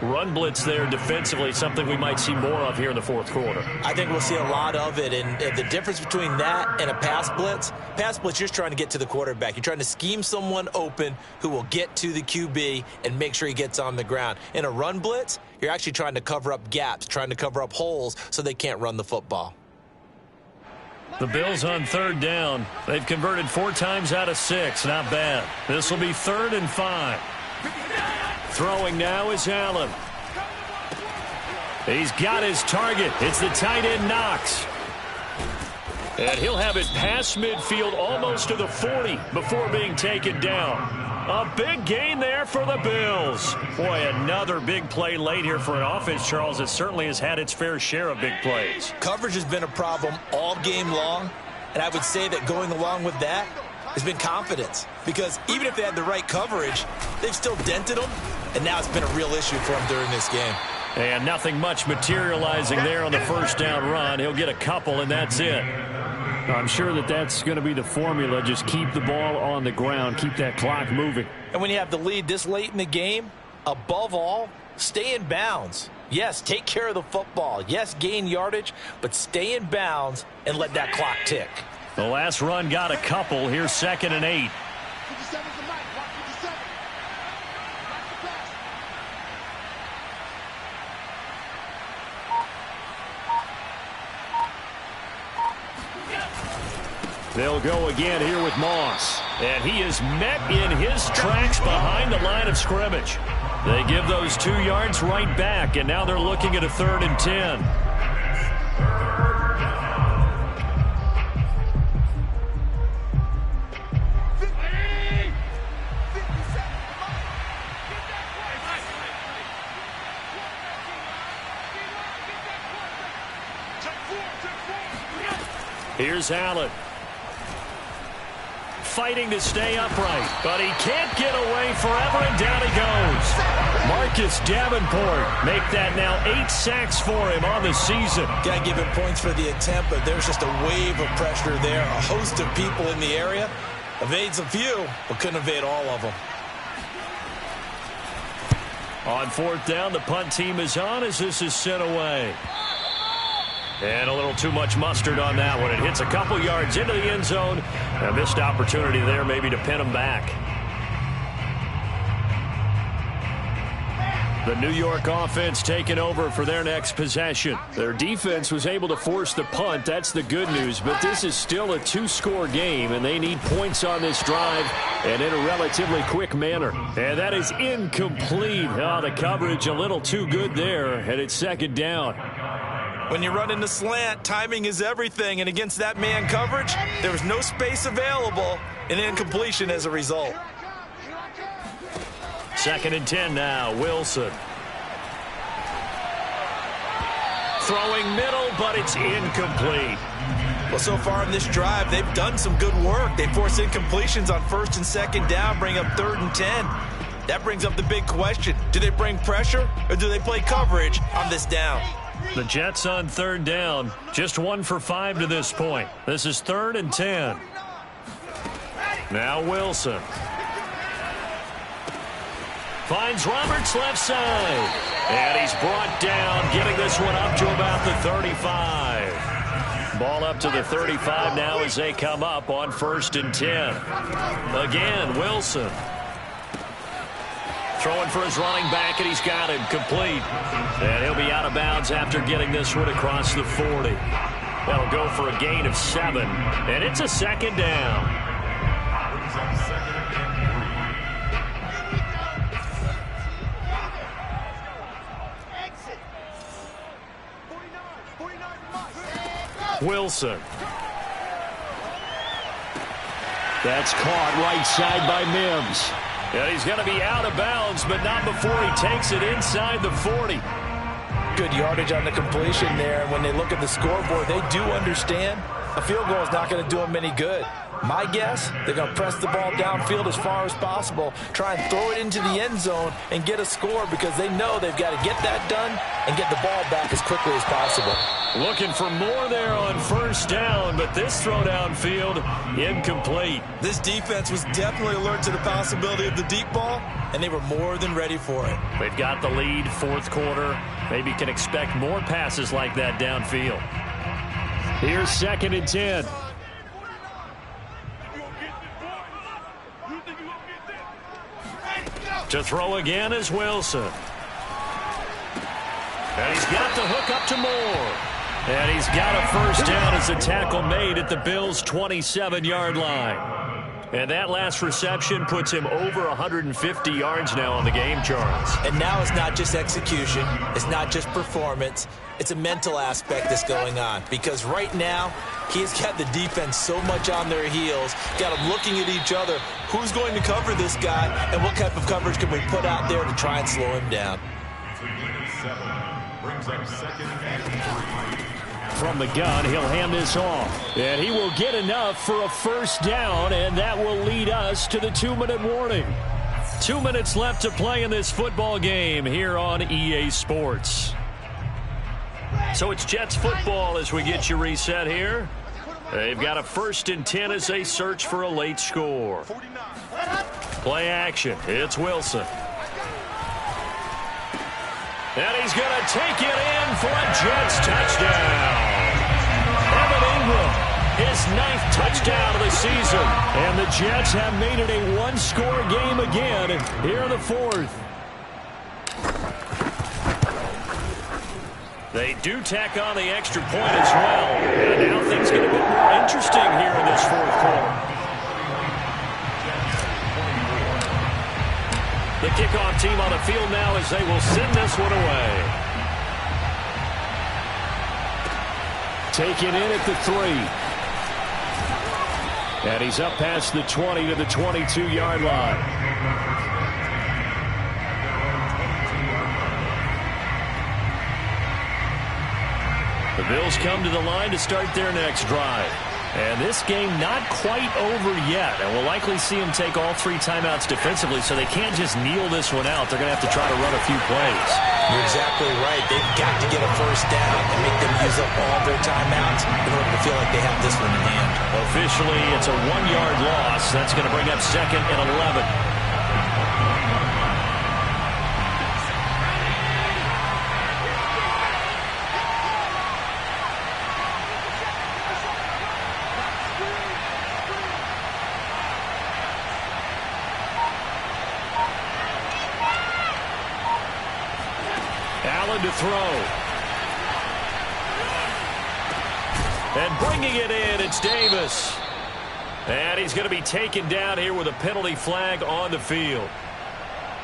Run blitz there defensively, something we might see more of here in the fourth quarter. I think we'll see a lot of it, and the difference between that and a pass blitz, you're just trying to get to the quarterback. You're trying to scheme someone open who will get to the QB and make sure he gets on the ground. In a run blitz, you're actually trying to cover up gaps, trying to cover up holes so they can't run the football. The Bills on third down. They've converted 4 times out of 6. Not bad. This will be 3rd and 5. Throwing now is Allen. He's got his target. It's the tight end Knox. And he'll have it past midfield almost to the 40 before being taken down. A big gain there for the Bills. Boy, another big play late here for an offense, Charles, that certainly has had its fair share of big plays. Coverage has been a problem all game long, and I would say that going along with that has been confidence. Because even if they had the right coverage, they've still dented them, and now it's been a real issue for them during this game. And nothing much materializing there on the first down run. He'll get a couple, and that's it. I'm sure that that's going to be the formula. Just keep the ball on the ground. Keep that clock moving. And when you have the lead this late in the game, above all, stay in bounds. Yes, take care of the football. Yes, gain yardage, but stay in bounds and let that clock tick. The last run got a couple. Here's 2nd and 8. 57 to Mike. Watch 57. Watch the pass. They'll go again here with Moss. And he is met in his tracks behind the line of scrimmage. They give those 2 yards right back, and now they're looking at a 3rd and 10. Here's Allen. Fighting to stay upright, but he can't get away forever, and down he goes. Marcus Davenport make that now 8 sacks for him on the season. Got to give him points for the attempt, but there's just a wave of pressure there. A host of people in the area. Evades a few, but couldn't evade all of them. On 4th down, the punt team is on as this is sent away. And a little too much mustard on that one. It hits a couple yards into the end zone. A missed opportunity there maybe to pin them back. The New York offense taking over for their next possession. Their defense was able to force the punt. That's the good news. But this is still a 2-score game, and they need points on this drive and in a relatively quick manner. And that is incomplete. Oh, the coverage a little too good there, and it's 2nd down. When you run in the slant, timing is everything, and against that man coverage, there was no space available, and incompletion as a result. 2nd and 10 now, Wilson. Throwing middle, but it's incomplete. Well, so far in this drive, they've done some good work. They force incompletions on 1st and 2nd down, bring up 3rd and 10. That brings up the big question. Do they bring pressure or do they play coverage on this down? The Jets on 3rd down. Just 1 for 5 to this point. This is 3rd and 10. Now Wilson. Finds Roberts left side. And he's brought down, getting this one up to about the 35. Ball up to the 35 now as they come up on 1st and 10. Again, Wilson. Throwing for his running back, and he's got him complete. And he'll be out of bounds after getting this one across the 40. That'll go for a gain of 7. And it's a 2nd down. Wilson. That's caught right side by Mims. And he's going to be out of bounds, but not before he takes it inside the 40. Good yardage on the completion there. And when they look at the scoreboard, they do understand a field goal is not going to do them any good. My guess, they're going to press the ball downfield as far as possible, try and throw it into the end zone and get a score because they know they've got to get that done and get the ball back as quickly as possible. Looking for more there on 1st down, but this throw downfield incomplete. This defense was definitely alert to the possibility of the deep ball, and they were more than ready for it. They've got the lead, 4th quarter. Maybe can expect more passes like that downfield. Here's 2nd and 10. To throw again is Wilson. And he's got the hook up to Moore. And he's got a 1st down as a tackle made at the Bills' 27-yard line. And that last reception puts him over 150 yards now on the game charts. And now it's not just execution. It's not just performance. It's a mental aspect that's going on. Because right now, he's got the defense so much on their heels, got them looking at each other. Who's going to cover this guy, and what type of coverage can we put out there to try and slow him down? Brings up 2nd and 3. From the gun, he'll hand this off. And he will get enough for a 1st down, and that will lead us to the 2-minute warning. 2 minutes left to play in this football game here on EA Sports. So it's Jets football as we get you reset here. They've got a 1st and 10 as they search for a late score. Play action. It's Wilson. And he's going to take it in for a Jets touchdown. Evan Ingram, his 9th touchdown of the season. And the Jets have made it a 1-score game again here in the 4th. They do tack on the extra point as well. And now things get a bit more interesting here in this 4th quarter. The kickoff team on the field now as they will send this one away. Taken in at the 3. And he's up past the 20 to the 22-yard line. The Bills come to the line to start their next drive. And this game not quite over yet. And we'll likely see them take all 3 timeouts defensively, so they can't just kneel this one out. They're going to have to try to run a few plays. You're exactly right. They've got to get a 1st down and make them use up all their timeouts in order to feel like they have this one in hand. Officially, it's a 1-yard loss. That's going to bring up 2nd and 11. To throw. And bringing it in, it's Davis. And he's going to be taken down here with a penalty flag on the field.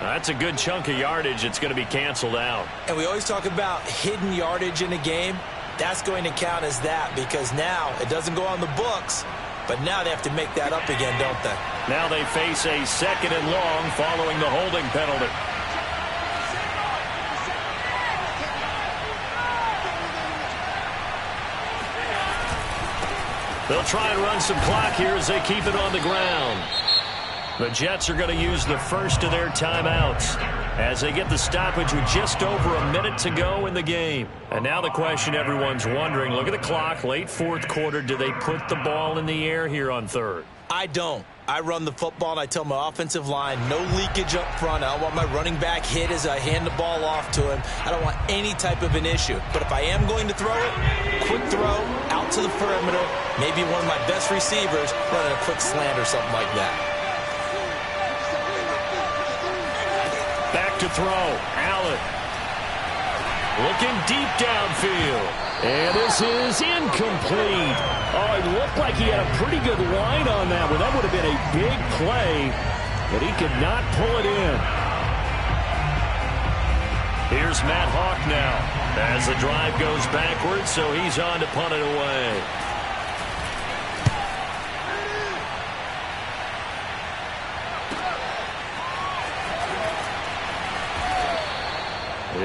That's a good chunk of yardage. It's going to be canceled out. And we always talk about hidden yardage in a game. That's going to count as that because now it doesn't go on the books, but now they have to make that up again, don't they? Now they face a 2nd and long following the holding penalty. They'll try and run some clock here as they keep it on the ground. The Jets are going to use the first of their timeouts as they get the stoppage with just over a minute to go in the game. And now the question everyone's wondering, look at the clock, late fourth quarter, do they put the ball in the air here on third? I don't. I run the football, and I tell my offensive line, no leakage up front. I don't want my running back hit as I hand the ball off to him. I don't want any type of an issue. But if I am going to throw it, quick throw, out to the perimeter, maybe one of my best receivers running a quick slant or something like that. Back to throw. Allen. Looking deep downfield. And this is incomplete. Oh, it looked like he had a pretty good line on that one. That would have been a big play, but he could not pull it in. Here's Matt Hawk now as the drive goes backwards, so he's on to punt it away.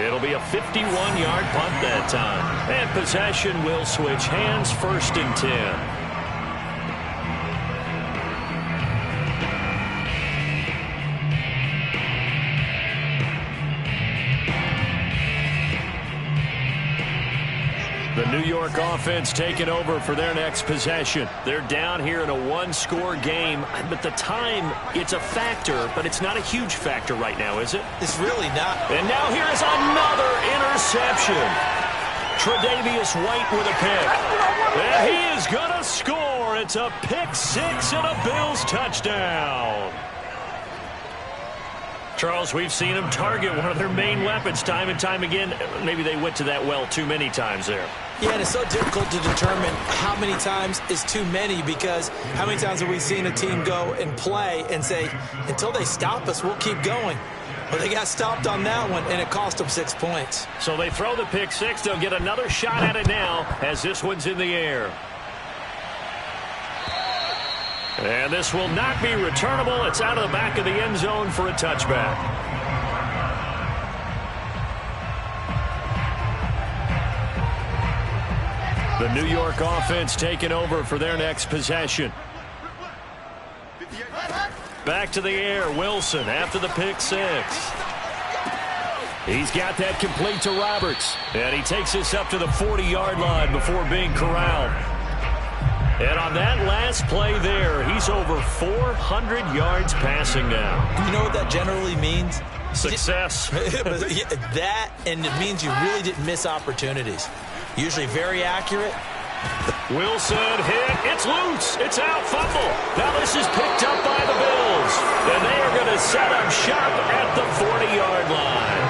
It'll be a 51-yard punt that time. And possession will switch hands, 1st and 10. The New York offense taking over for their next possession. They're down here in a one-score game, but the time, it's a factor, but it's not a huge factor right now, is it? It's really not. And now here is another interception. Tre'Davious White with a pick. And he is going to score. It's a pick six and a Bills touchdown. Charles, we've seen them target one of their main weapons time and time again. Maybe they went to that well too many times there. Yeah, and it's so difficult to determine how many times is too many, because how many times have we seen a team go and play and say, until they stop us, we'll keep going. Well, they got stopped on that one, and it cost them 6 points. So they throw the pick six. They'll get another shot at it now as this one's in the air. And this will not be returnable. It's out of the back of the end zone for a touchback. The New York offense taking over for their next possession. Back to the air, Wilson after the pick six. He's got that complete to Roberts. And he takes this up to the 40-yard line before being corralled. And on that last play there, he's over 400 yards passing now. You know what that generally means? Success. That, and it means you really didn't miss opportunities. Usually very accurate. Wilson hit. It's loose. It's out. Fumble. Now this is picked up by the Bills. And they are going to set up shop at the 40-yard line.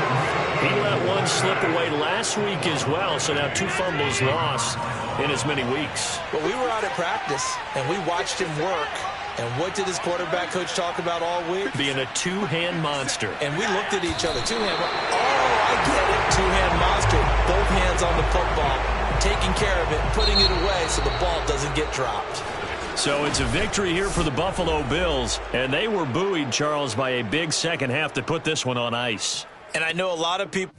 He let one slip away last week as well, so now 2 fumbles lost in as many weeks. But we were out at practice, and we watched him work. And what did his quarterback coach talk about all week? Being a two-hand monster. And we looked at each other. Two-hand. Oh, I get it. Two-hand monster. Both hands on the football, taking care of it, putting it away so the ball doesn't get dropped. So it's a victory here for the Buffalo Bills. And they were buoyed, Charles, by a big second half to put this one on ice. And I know a lot of people